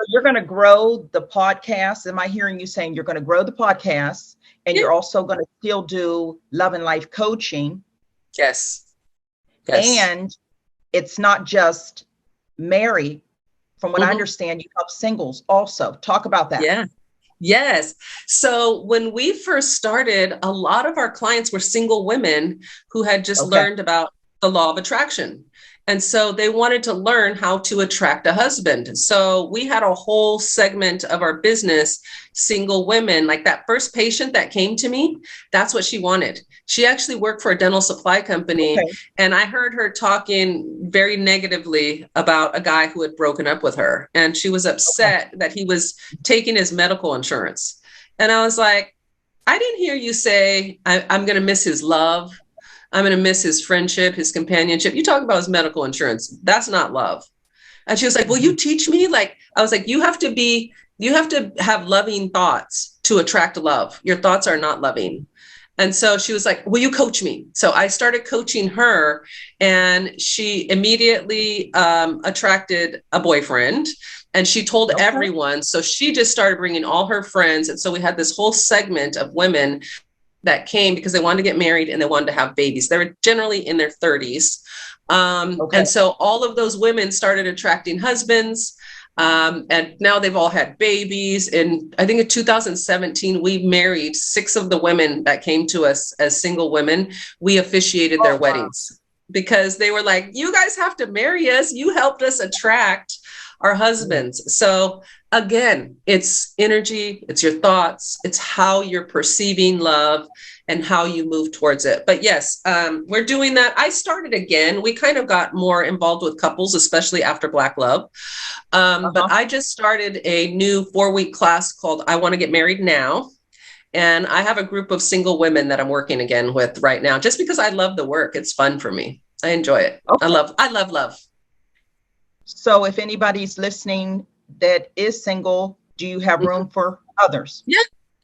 you're going to grow the podcast. Am I hearing you saying you're going to grow the podcast and Yeah. you're also going to still do love and life coaching? Yes. Yes. And it's not just married. From what I Mhm. understand, you help singles also. Talk about that. Yeah. Yes. So when we first started, a lot of our clients were single women who had just Okay. learned about the law of attraction. And so they wanted to learn how to attract a husband. So we had a whole segment of our business, single women, like that first patient that came to me, that's what she wanted. She actually worked for a dental supply company. Okay. And I heard her talking very negatively about a guy who had broken up with her. And she was Okay. upset that he was taking his medical insurance. And I was like, I didn't hear you say, I'm going to miss his love. I'm going to miss his friendship, his companionship. You talk about his medical insurance. That's not love. And she was like, will you teach me? Like, I was like, you have to have loving thoughts to attract love. Your thoughts are not loving. And so she was like, will you coach me? So I started coaching her, and she immediately attracted a boyfriend, and she told Okay. everyone. So she just started bringing all her friends. And so we had this whole segment of women that came because they wanted to get married and they wanted to have babies. They were generally in their 30s. Okay. And so all of those women started attracting husbands. And now they've all had babies. And I think in 2017, we married 6 of the women that came to us as single women. We officiated their weddings because they were like, you guys have to marry us. You helped us attract our husbands. So again, it's energy, it's your thoughts, it's how you're perceiving love and how you move towards it. But yes, we're doing that. I started again. We kind of got more involved with couples, especially after Black Love. But I just started a new 4-week class called I Want to Get Married Now. And I have a group of single women that I'm working again with right now, just because I love the work. It's fun for me. I enjoy it. Okay. I love love. So if anybody's listening that is single, do you have room for others?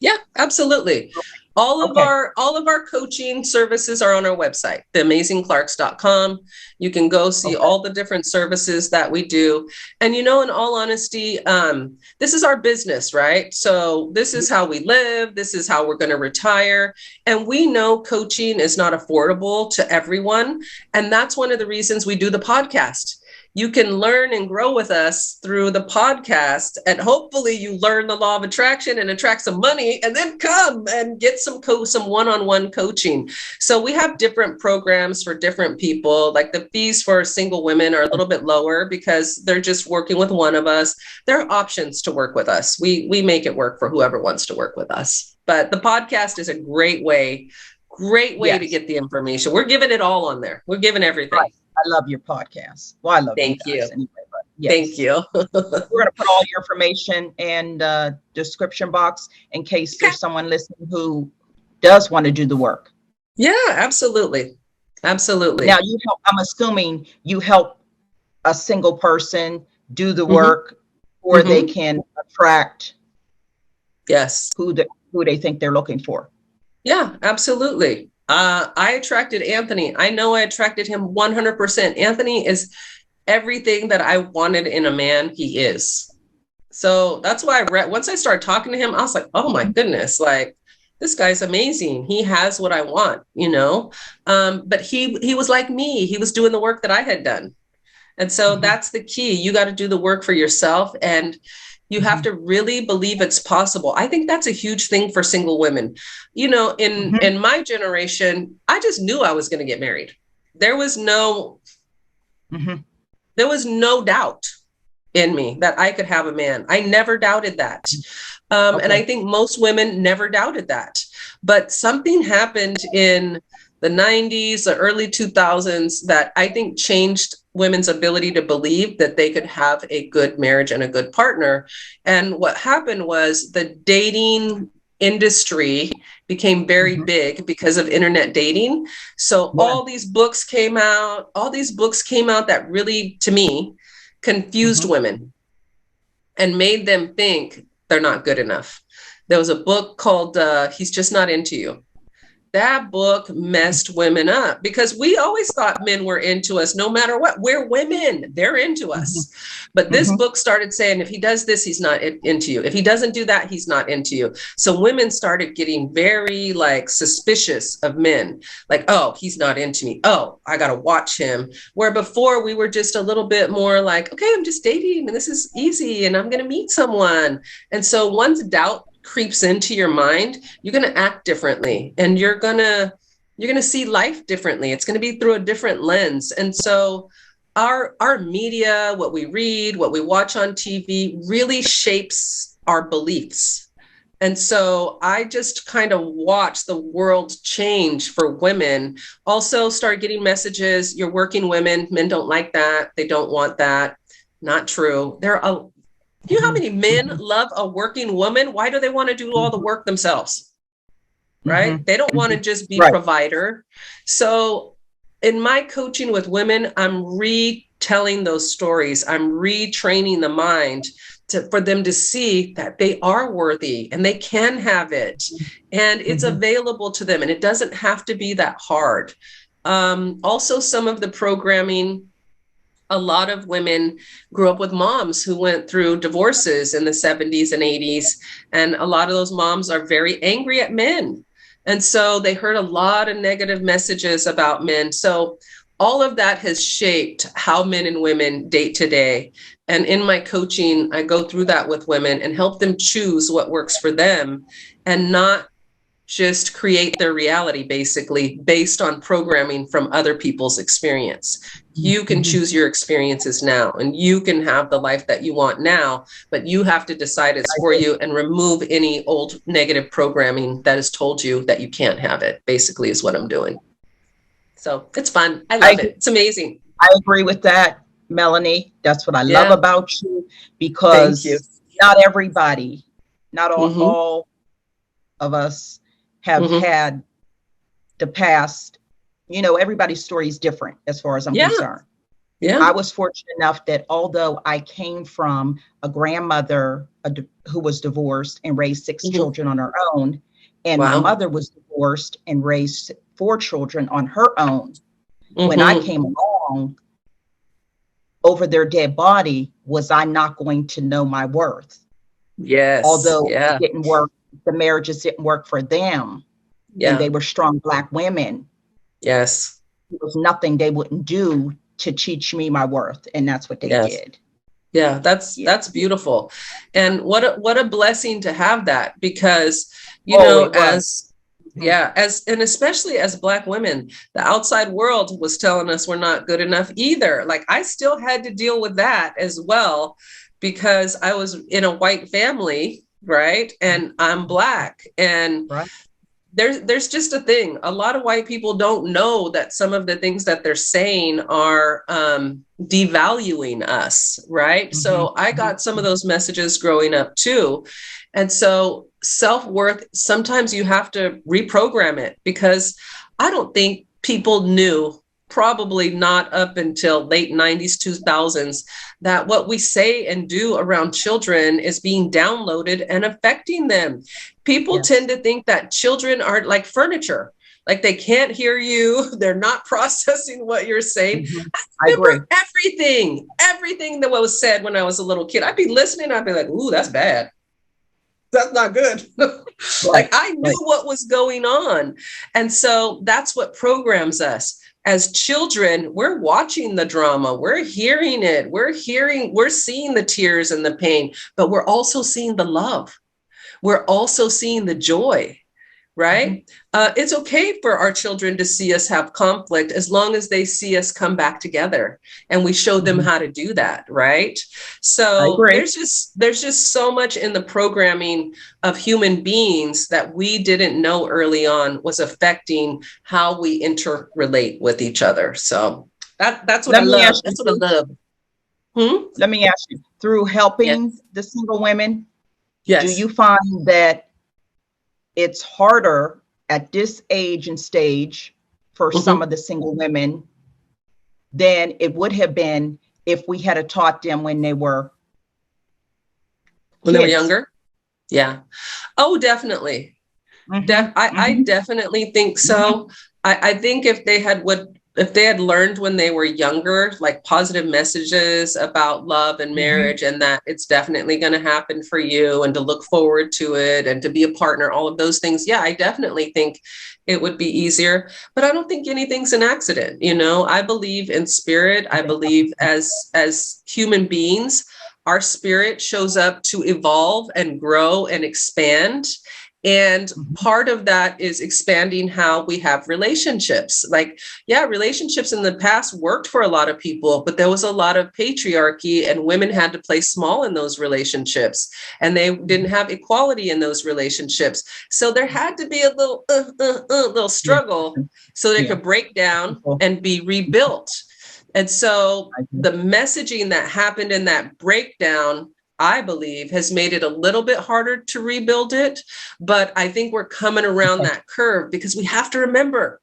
Yeah, absolutely. All of our coaching services are on our website, theamazingclarks.com. You can go see all the different services that we do. And in all honesty, this is our business, right? So this is how we live. This is how we're going to retire. And we know coaching is not affordable to everyone. And that's one of the reasons we do the podcast. You can learn and grow with us through the podcast, and hopefully you learn the law of attraction and attract some money, and then come and get some one-on-one coaching. So we have different programs for different people. Like the fees for single women are a little bit lower because they're just working with one of us. There are options to work with us. We make it work for whoever wants to work with us. But the podcast is a great way to get the information. We're giving it all on there. We're giving everything. Right. I love your podcast. Well, I love Thank you guys you. anyway, but yes. Thank you. We're going to put all your information in the description box in case there's someone listening who does want to do the work. Yeah, absolutely. Absolutely. Now I'm assuming you help a single person do the work, or they can attract who they think they're looking for. Yeah, absolutely. I attracted Anthony. I know I attracted him 100%. Anthony is everything that I wanted in a man. He is. So that's why once I started talking to him, I was like, oh my goodness, like this guy's amazing. He has what I want, but he was like me. He was doing the work that I had done. And so that's the key. You got to do the work for yourself, and you have to really believe it's possible. I think that's a huge thing for single women. In my generation, I just knew I was going to get married. There was no doubt in me that I could have a man. I never doubted that. And I think most women never doubted that. But something happened in the 90s, the early 2000s that I think changed women's ability to believe that they could have a good marriage and a good partner. And what happened was the dating industry became very big because of internet dating. So all these books came out that really, to me, confused women and made them think they're not good enough. There was a book called He's Just Not Into You. that book messed women up because we always thought men were into us no matter what. We're women, they're into us. But this book started saying, if he does this, he's not into you. If he doesn't do that, he's not into you. So women started getting very like suspicious of men, like, oh, he's not into me. Oh, I got to watch him. Where before we were just a little bit more like, okay, I'm just dating and this is easy and I'm going to meet someone. And so once doubt creeps into your mind, you're going to act differently and you're going to see life differently. It's going to be through a different lens. And so our media, what we read, what we watch on TV really shapes our beliefs. And so I just kind of watch the world change for women. Also start getting messages, you're working women, men don't like that, they don't want that. Not true. You know how many men love a working woman? Why do they want to do all the work themselves? Right? They don't want to just be provider. So in my coaching with women, I'm retelling those stories. I'm retraining the mind for them to see that they are worthy and they can have it and it's available to them and it doesn't have to be that hard. Also, some of the programming, a lot of women grew up with moms who went through divorces in the 70s and 80s. And a lot of those moms are very angry at men. And so they heard a lot of negative messages about men. So all of that has shaped how men and women date today. And in my coaching, I go through that with women and help them choose what works for them and not just create their reality basically based on programming from other people's experience. You can choose your experiences now and you can have the life that you want now, but you have to decide it's for you and remove any old negative programming that has told you that you can't have it, basically is what I'm doing. So it's fun. I love it. It's amazing. I agree with that, Melanie. That's what I love about you, because not everybody, not all of us have had the past. You know, everybody's story is different as far as I'm concerned. I was fortunate enough that although I came from a grandmother who was divorced and raised 6 children on her own, and my mother was divorced and raised 4 children on her own. When I came along, over their dead body, was I not going to know my worth? Yes. Although it didn't work, the marriages didn't work for them. And they were strong Black women. Yes. There was nothing they wouldn't do to teach me my worth. And that's what they did. Yeah, that's beautiful. And what a blessing to have that, because, you know, and especially as Black women, the outside world was telling us we're not good enough either. Like I still had to deal with that as well, because I was in a white family, right? And I'm Black. And there's just a thing. A lot of white people don't know that some of the things that they're saying are devaluing us, right? So I got some of those messages growing up too. And so self-worth, sometimes you have to reprogram it, because I don't think people knew, probably not up until late 90s, 2000s, that what we say and do around children is being downloaded and affecting them. People tend to think that children are like furniture, like they can't hear you. They're not processing what you're saying. I remember everything that was said when I was a little kid. I'd be listening. I'd be like, ooh, that's bad. That's not good. Like I knew what was going on. And so that's what programs us. As children, we're watching the drama, we're hearing it, we're seeing the tears and the pain, but we're also seeing the love. We're also seeing the joy, right? It's okay for our children to see us have conflict as long as they see us come back together and we show them how to do that, right? So there's just so much in the programming of human beings that we didn't know early on was affecting how we interrelate with each other. So that's what I love. That's what I love. Let me ask you, through helping the single women, do you find that it's harder at this age and stage for some of the single women than it would have been if we had taught them when they were younger? Yeah. Oh, definitely. I definitely think so. I think if they had learned when they were younger, like positive messages about love and marriage, and that it's definitely going to happen for you, and to look forward to it, and to be a partner, all of those things. Yeah, I definitely think it would be easier, but I don't think anything's an accident. I believe in spirit. I believe as human beings, our spirit shows up to evolve and grow and expand. And part of that is expanding how we have relationships. Like, yeah, relationships in the past worked for a lot of people, but there was a lot of patriarchy, and women had to play small in those relationships, and they didn't have equality in those relationships. So there had to be a little struggle so they could break down and be rebuilt. And so the messaging that happened in that breakdown, I believe, has made it a little bit harder to rebuild it. But I think we're coming around that curve, because we have to remember,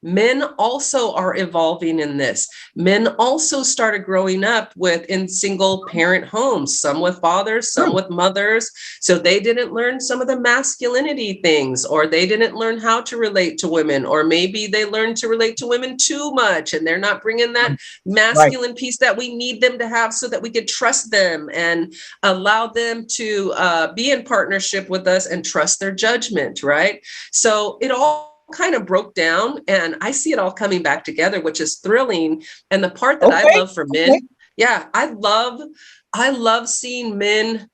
men also are evolving in this. Men also started growing up in single parent homes, some with fathers, some with mothers. So they didn't learn some of the masculinity things, or they didn't learn how to relate to women, or maybe they learned to relate to women too much, and they're not bringing that masculine piece that we need them to have, so that we could trust them and allow them to be in partnership with us and trust their judgment, right? So it all kind of broke down, and I see it all coming back together, which is thrilling. And the part that I love for men, I love seeing men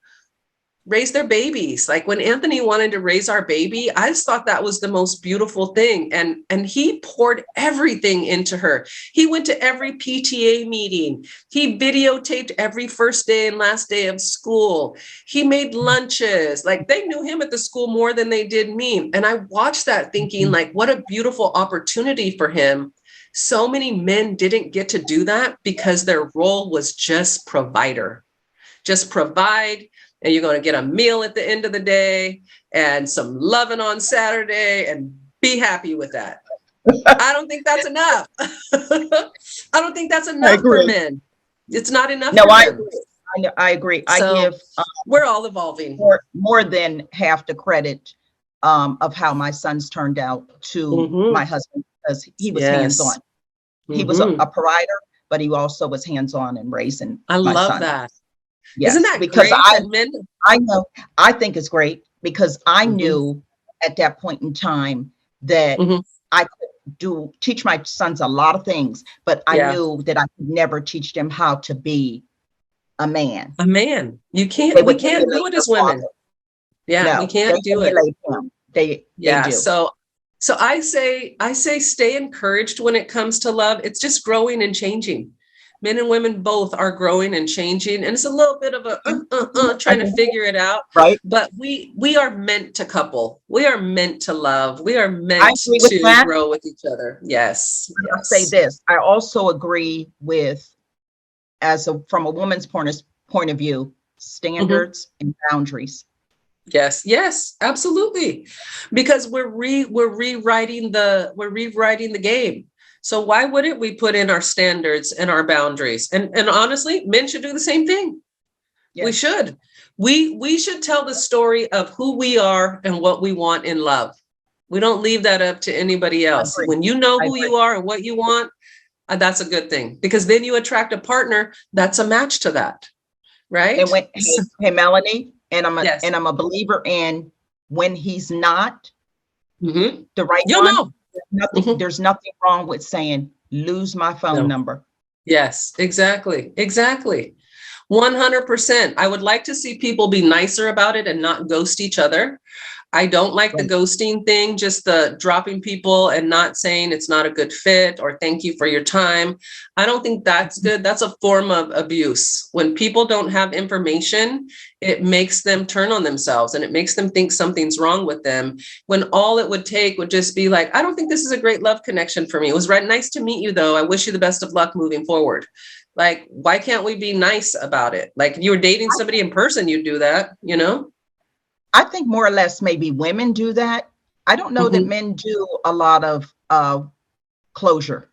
raise their babies. Like when Anthony wanted to raise our baby, I just thought that was the most beautiful thing. And he poured everything into her. He went to every PTA meeting. He videotaped every first day and last day of school. He made lunches. Like, they knew him at the school more than they did me. And I watched that thinking, like, what a beautiful opportunity for him. So many men didn't get to do that because their role was just provider. Just provide, and you're going to get a meal at the end of the day and some loving on Saturday, and be happy with that. I don't think that's enough. I don't think that's enough for men. It's not enough for men. I agree. So I give we're all evolving. More than half the credit of how my sons turned out to my husband, because he was hands-on. He was a provider, but he also was hands-on in raising my son. I love that. Yes, isn't that because great? I think it's great, because I knew at that point in time that I could teach my sons a lot of things, but I knew that I could never teach them how to be a man. A man. We can't do it as women. Yeah, we can't do it. They do. So I say stay encouraged when it comes to love. It's just growing and changing. Men and women both are growing and changing, and it's a little bit of a trying to figure it out. Right. But we are meant to couple. We are meant to love. We are meant to grow with each other. Yes. I'll say this. I also agree with, from a woman's point of view, standards and boundaries. Yes, absolutely. Because we're rewriting the game. So why wouldn't we put in our standards and our boundaries? And honestly, men should do the same thing. Yes. We should. We should tell the story of who we are and what we want in love. We don't leave that up to anybody else. When you know who you are and what you want, that's a good thing, because then you attract a partner that's a match to that. Right? And hey, Melanie, and I'm a believer in, when he's not the right one. There's nothing wrong with saying, lose my phone number. Yes, exactly. 100%. I would like to see people be nicer about it and not ghost each other. I don't like the ghosting thing, just the dropping people and not saying it's not a good fit or thank you for your time. I don't think that's good. That's a form of abuse. When people don't have information, it makes them turn on themselves, and it makes them think something's wrong with them, when all it would take would just be like, I don't think this is a great love connection for me. It was nice to meet you, though. I wish you the best of luck moving forward. Like, why can't we be nice about it? Like, if you were dating somebody in person, you'd do that, I think more or less maybe women do that. I don't know that men do a lot of closure.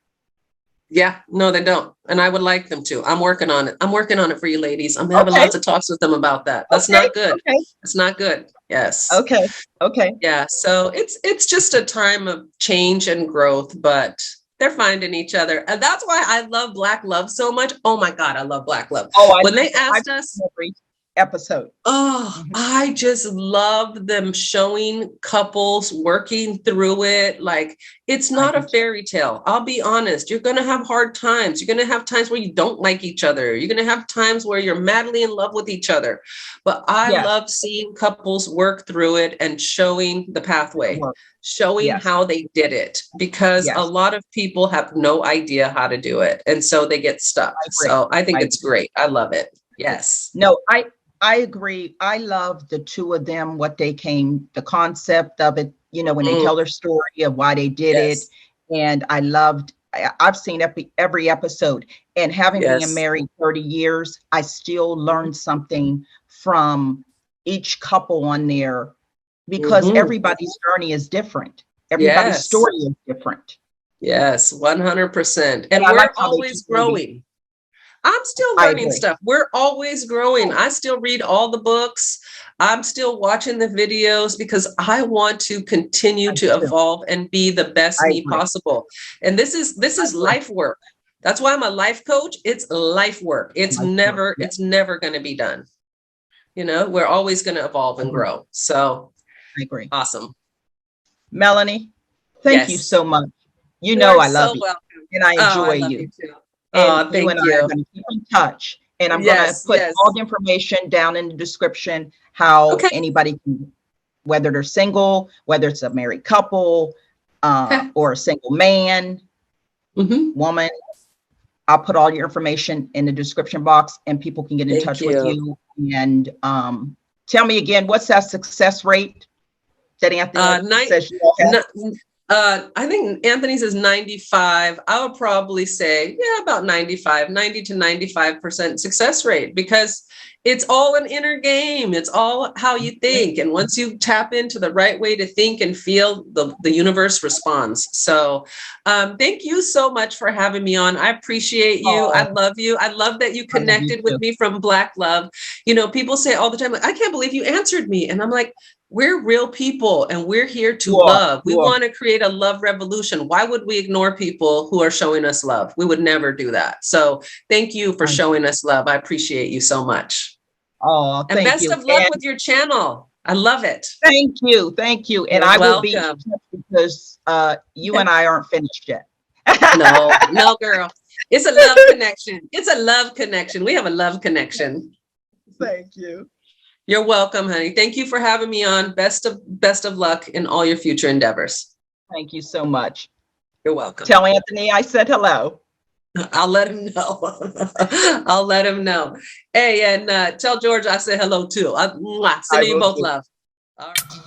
Yeah, no, they don't. And I would like them to. I'm working on it. I'm working on it for you ladies. I'm having lots of talks with them about that. That's not good. It's not good. Yes. Okay. Yeah. So it's just a time of change and growth, but they're finding each other. And that's why I love Black Love so much. Oh my God, I love Black Love. When they asked us every episode. Oh, I just love them showing couples working through it. Like, it's not a fairy tale. I'll be honest. You're going to have hard times. You're going to have times where you don't like each other. You're going to have times where you're madly in love with each other. But I love seeing couples work through it and showing the pathway, showing how they did it, because a lot of people have no idea how to do it. And so they get stuck. So I think it's great. I love it. Yes. No, I agree. I love the two of them, what they came, the concept of it, you know, when they tell their story of why they did it. And I've seen every episode, and having been married 30 years, I still learn something from each couple on there, because everybody's journey is different. Everybody's story is different. Yes, 100%. And we're always growing. I'm still learning stuff. We're always growing. I still read all the books. I'm still watching the videos, because I want to continue to evolve and be the best me possible. And this is life work. That's why I'm a life coach. It's life work. It's never going to be done. You know, we're always going to evolve and grow. So I agree. Awesome. Melanie, thank you so much. You know, I love you. Welcome. And I enjoy you. You too. And you and I are going to keep in touch. And I'm going to put all the information down in the description, how anybody can, whether they're single, whether it's a married couple, or a single man, woman. I'll put all your information in the description box, and people can get in touch with you. And tell me again, what's that success rate that Anthony says you all have? I think Anthony says 95. I would probably say, about 90 to 95% success rate, because it's all an inner game. It's all how you think. And once you tap into the right way to think and feel, the universe responds. So thank you so much for having me on. I appreciate you. I love you. I love that you connected with me from Black Love. You know, people say all the time, like, I can't believe you answered me. And I'm like, we're real people, and we're here to love. We want to create a love revolution. Why would we ignore people who are showing us love? We would never do that. So thank you for showing us love. I appreciate you so much. Oh, thank you. And best of luck with your channel. I love it. Thank you. Thank you. And I will be, because you and I aren't finished yet. No, girl. It's a love connection. It's a love connection. We have a love connection. Thank you. You're welcome, honey. Thank you for having me on. Best of luck in all your future endeavors. Thank you so much. You're welcome. Tell Anthony I said hello. I'll let him know. I'll let him know. Hey, and tell George I say hello too. Sending you both love. All right.